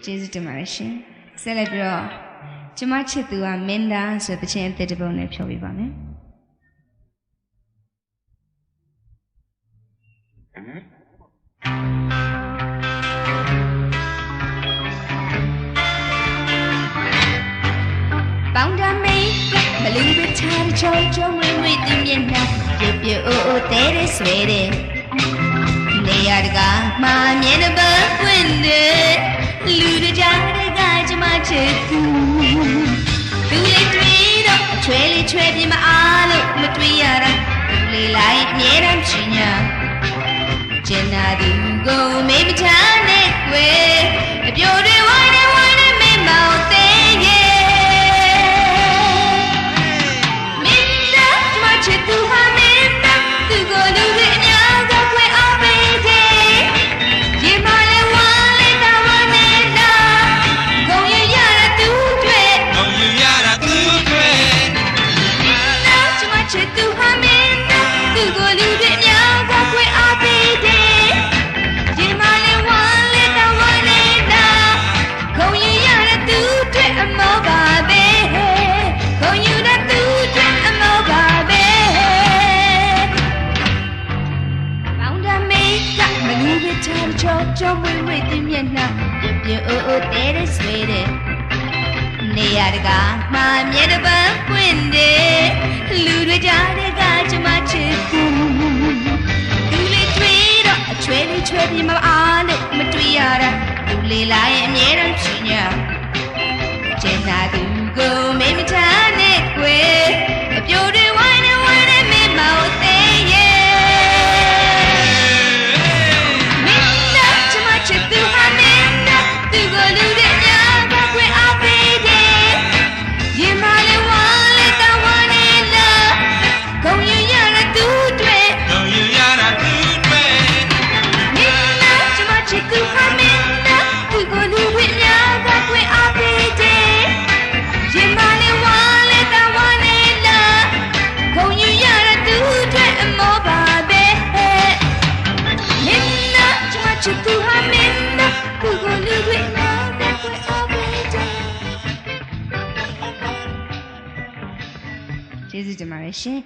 ကျေးဇူးတင်ပါတယ်ရှင်ဆက်လက်ပြီးတော့ကျမချစ်သူကမင်းသားဆိုတဲ့ချင်းအသစ်တစ်ပုဒ်နဲ့ဖြောပြပါမယ်ပေါင်းတမိတ်ဘလူးပချာချုံချုံဝင်းဝင်းတင်မျက်နှာပြပြအိုအိုတဲတဲ့ဆွဲတဲ့နေရတကာမှမြင်တဲ့ဘပွင့်တဲ့လူတကြားကကျမချစ်သူသူလေးတွေ့တော့ချွဲလေးချွဲပြမအားလို့မတွေ့ရတာသူလေးလိုက်အမြဲတမ်းချင်ညာကျင်နာသူကိုမေးမချနဲ့ကွယ်အပြိုတွေဝိုင်းနေမင်းမောင်သေးရဲ့မင်းသားကျမချစ်သူဟာမင်းသားသူကိုလူတွေအများကခွဲအောင်ပေးတယ်ဒီမလေးဝါလေးတာဝနဲ့နာဂုံရရတာသူတွေဂုံရရတာသူတွေမင်းသားကျမချစ်သူဟာမင်းသားသူကိုလူတွေအများကခွဲအောင်ပေးတယ်ဒီမလေးဝါလေးတာဝနဲ့နာဂုံရရတာသူတွေအမောပါပဲဂုံယူတာသူတွေအမောပါပဲပေါင်းတမိတ်ကမလူပဲချမ်းချောချောမွေ့မွေ့တင်မျက်နှာပြပြအိုအိုတဲတဲ့ဆွေးတဲ့နေရတကာမှမြဲတဲ့ပန်းပွင့်တဲ့လူတွေကြားတဲ့ကကျမချစ်သူသူလေးတွေ့တော့အချွဲလေးချွဲပြီးမအားလို့မတွေ့ရတာသူလေးလာရဲ့အမြဲတမ်းချင်ညာကျင်နာသူကိုမေးမထားနဲ့ကွယ်အပြိုတွေဝိုင်းနေမင်းမောင်သေးရဲ့မင်းသားကျမချစ်သူဟာမင်းသားသူကိုလူတွေအများကခွဲအားပေးတယ်ရင်မလေးဝါလေးတောင်းဝနေလားဂုံယူရတာသူတွေဂုံယူရတာသူတွေမင်းသားကျမချစ်သူဟာမင်းသားသူကိုလူတွေအများကခွဲအားပေးတယ်ရင်မလေးဝါလေးတောင်းဝနေလားဂုံယူရတာသူတွေအမောပါပဲမင်းသားကျမချစ်သူဟာမင်းသားသူကိုလူတွေအများကခွဲအားပေးတယ်ကျေးဇူးတင်ပါတယ်ရှင်